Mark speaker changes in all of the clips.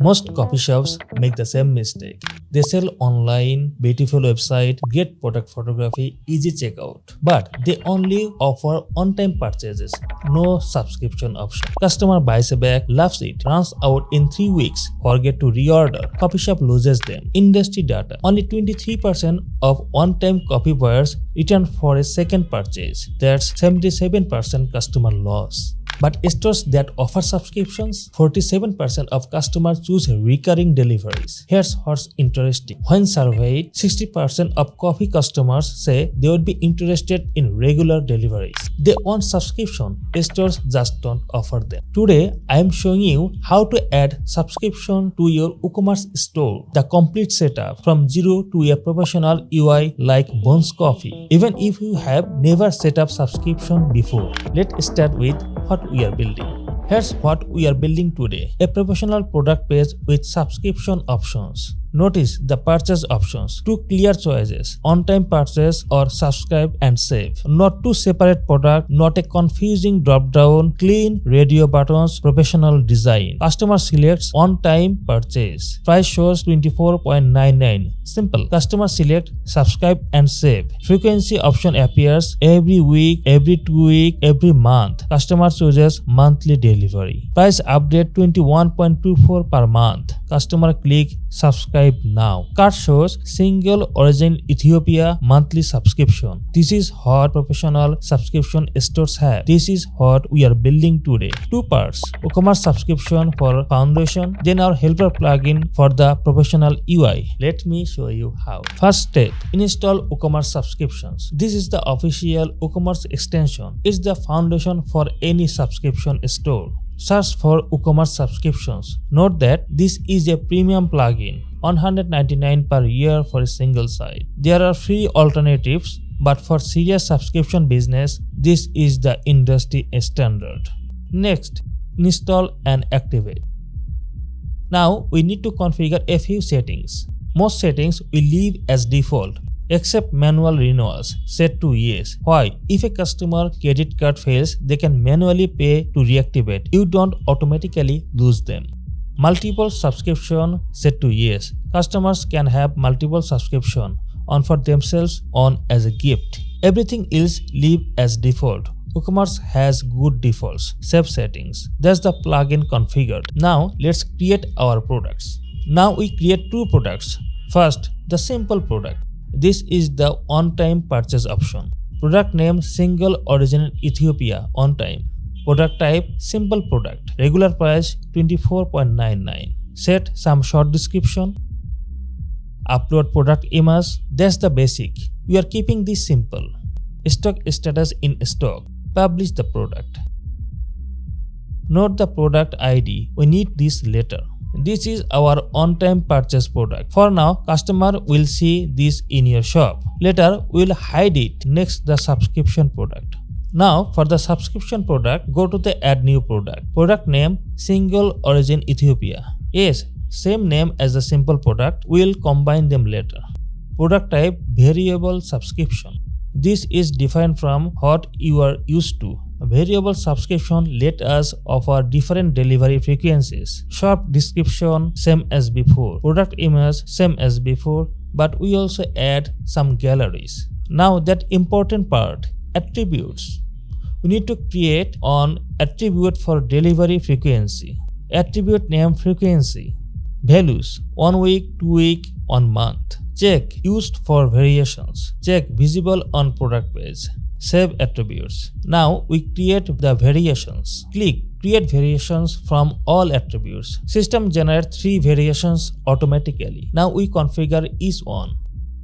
Speaker 1: Most coffee shops make the same mistake. They sell online, beautiful website, great product photography, easy checkout. But they only offer on-time purchases, no subscription option. Customer buys a bag, loves it, runs out in 3 weeks, forget to reorder. Coffee shop loses them. Industry data. Only 23% of one-time coffee buyers return for a second purchase. That's 77% customer loss. But stores that offer subscriptions, 47% of customers choose recurring deliveries. Here's what's interesting. When surveyed, 60% of coffee customers say they would be interested in regular deliveries. They want subscription. Stores just don't offer them. Today, I am showing you how to add subscription to your WooCommerce store. The complete setup from zero to a professional UI like Bones Coffee. Even if you have never set up subscription before. Let's start with what we are building. Here's what we are building today. A professional product page with subscription options. Notice the purchase options. 2 clear choices. On-time purchase or subscribe and save. Not 2 separate products, not a confusing drop-down, clean radio buttons, professional design. Customer selects on-time purchase. Price shows 24.99. Simple. Customer select subscribe and save. Frequency option appears every week, every 2 weeks, every month. Customer chooses monthly delivery. Price update 21.24 per month. Customer click subscribe now. Card shows single origin Ethiopia monthly subscription. This is what professional subscription stores have. This is what we are building today. 2 parts. WooCommerce subscription for foundation, then our helper plugin for the professional UI. Let me show you how. First step, install WooCommerce subscriptions. This is the official WooCommerce extension. It's the foundation for any subscription store. Search for WooCommerce subscriptions. Note that this is a premium plugin, $199 per year for a single site. There are free alternatives, but for serious subscription business, this is the industry standard. Next, install and activate. Now we need to configure a few settings. Most settings will leave as default, except manual renewals, set to yes. Why? If a customer credit card fails, they can manually pay to reactivate. You don't automatically lose them. Multiple subscription, set to yes. Customers can have multiple subscription on for themselves on as a gift. Everything else leave as default. WooCommerce has good defaults. Save settings. That's the plugin configured. Now let's create our products. Now we create 2 products. First, the simple product. This is the on-time purchase option. Product name single origin Ethiopia on time. Product type simple product. Regular price 24.99. Set some short description. Upload product image. That's the basic. We are keeping this simple. Stock status in stock. Publish the product. Note the product ID. We need this later. This is our on-time purchase product. For now, customer will see this in your shop. Later, we will hide it next the subscription product. Now, for the subscription product, go to the add new product. Product name single origin Ethiopia. Yes, same name as the simple product. We will combine them later. Product type variable subscription. This is different from what you are used to. Variable subscription let us offer different delivery frequencies. Short description same as before. Product image same as before, but we also add some galleries. Now that important part, attributes. We need to create an attribute for delivery frequency. Attribute name frequency. Values 1 week, 2 week, 1 month. Check used for variations. Check visible on product page. Save attributes. Now we create the variations. Click create variations from all attributes. System generates 3 variations automatically. Now we configure each one.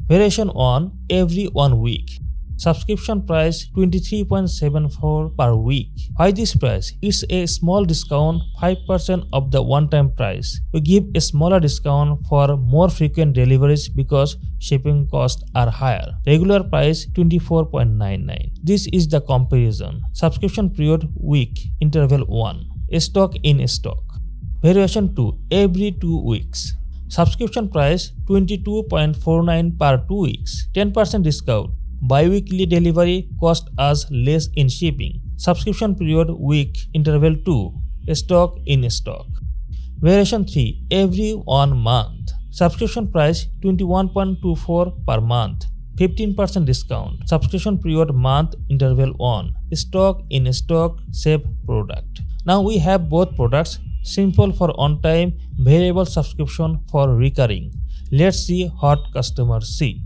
Speaker 1: Variation 1 every 1 week. Subscription price 23.74 per week. Why this price? It's a small discount, 5% of the one-time price. We give a smaller discount for more frequent deliveries because shipping costs are higher. Regular price 24.99. This is the comparison. Subscription period week, interval 1. Stock in stock. Variation 2 every 2 weeks. Subscription price 22.49 per 2 weeks. 10% discount. Bi-weekly delivery cost us less in shipping. Subscription period week, interval 2. Stock in stock. Variation 3. Every 1 month. Subscription price 21.24 per month. 15% discount. Subscription period month interval 1. Stock in stock save product. Now we have both products. Simple for on-time, variable subscription for recurring. Let's see what customers see.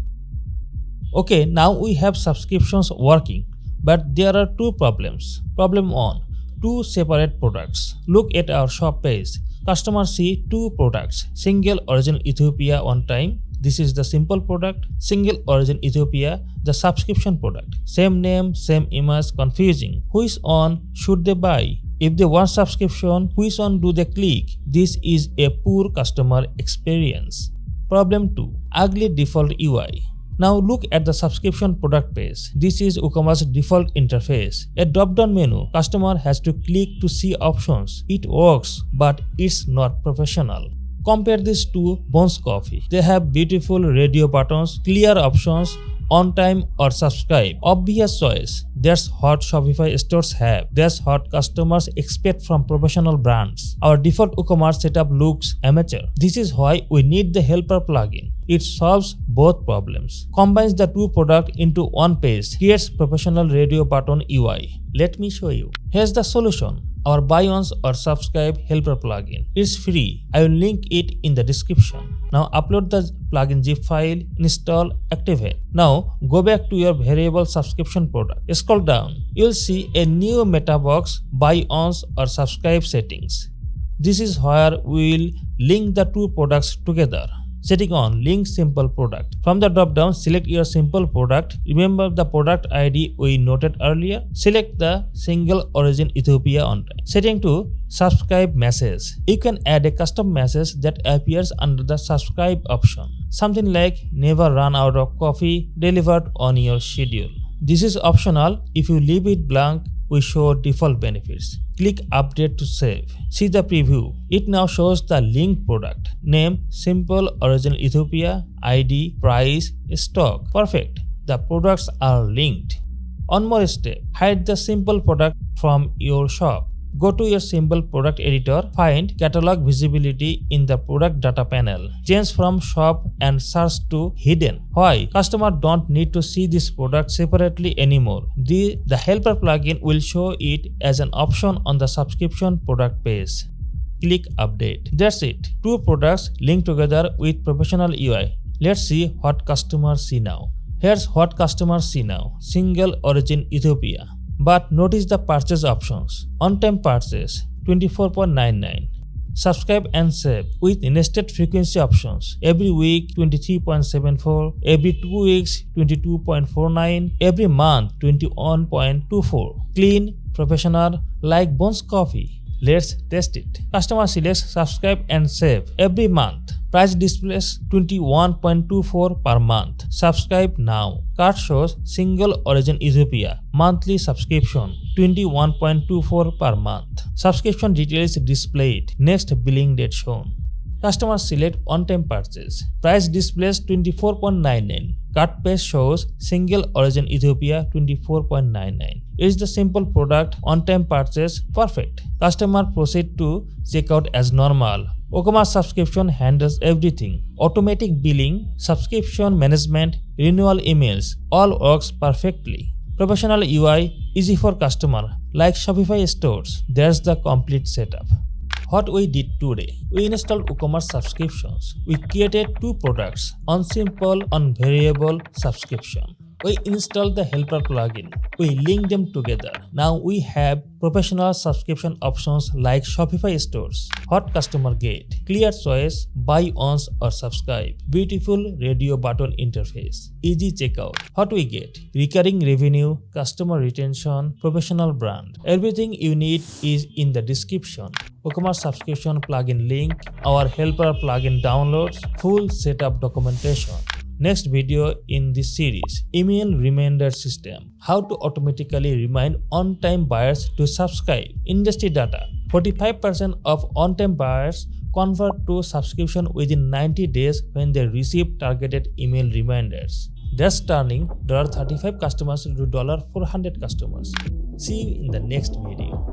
Speaker 1: Okay, now we have subscriptions working, but there are two problems. Problem 1. Two separate products. Look at our shop page. Customers see two products. Single origin Ethiopia on time. This is the simple product. Single origin Ethiopia, the subscription product. Same name, same image, confusing. Which one should they buy? If they want subscription, which one do they click? This is a poor customer experience. Problem 2. Ugly default UI. Now look at the subscription product page. This is WooCommerce default interface. A drop-down menu. Customer has to click to see options. It works, but it's not professional. Compare this to Bones Coffee. They have beautiful radio buttons, clear options, on time or subscribe. Obvious choice. That's what Shopify stores have. That's what customers expect from professional brands. Our default WooCommerce setup looks amateur. This is why we need the helper plugin. It solves both problems. Combines the two products into one page. Creates professional radio button UI. Let me show you. Here's the solution. Our buy once or subscribe helper plugin. It's free. I will link it in the description. Now upload the plugin zip file, install, activate. Now go back to your variable subscription product. Scroll down. You'll see a new meta box, buy once or subscribe settings. This is where we'll link the two products together. Setting on link simple product. From the drop down, select your simple product. Remember the product ID we noted earlier. Select the single origin Ethiopia on time. Setting to subscribe message. You can add a custom message that appears under the subscribe option. Something like never run out of coffee, delivered on your schedule. This is optional. If you leave it blank, we show default benefits. Click update to save. See the preview. It now shows the linked product. Name, simple origin Ethiopia, ID, price, stock. Perfect. The products are linked. One more step. Hide the simple product from your shop. Go to your simple product editor, find catalog visibility in the product data panel. Change from shop and search to hidden. Why? Customer don't need to see this product separately anymore. The helper plugin will show it as an option on the subscription product page. Click update. That's it. Two products linked together with professional UI. Let's see what customers see now. Here's what customers see now. Single origin Ethiopia. But notice the purchase options. On-time purchase 24.99. Subscribe and save with nested frequency options. Every week 23.74, every 2 weeks 22.49, every month 21.24. Clean, professional, like Bones Coffee. Let's test it. Customer selects subscribe and save every month. Price displays 21.24 per month. Subscribe now. Card shows single origin Ethiopia. Monthly subscription 21.24 per month. Subscription details displayed. Next billing date shown. Customer select on-time purchase. Price displays 24.99. Cart page shows single origin Ethiopia 24.99. It's the simple product, on-time purchase, perfect. Customer proceed to checkout as normal. WooCommerce subscription handles everything. Automatic billing, subscription management, renewal emails, all works perfectly. Professional UI, easy for customer, like Shopify stores. There's the complete setup. What we did today, we installed WooCommerce subscriptions. We created two products, on simple, on variable subscription. We installed the helper plugin. We linked them together. Now we have professional subscription options like Shopify stores. What customer get? Clear choice, buy once or subscribe. Beautiful radio button interface. Easy checkout. What we get? Recurring revenue, customer retention, professional brand. Everything you need is in the description. WooCommerce subscription plugin link, our helper plugin downloads, full setup documentation. Next video in this series, email reminder system. How to automatically remind on-time buyers to subscribe. Industry data. 45% of on-time buyers convert to subscription within 90 days when they receive targeted email reminders. That's turning $35 customers to $400 customers. See you in the next video.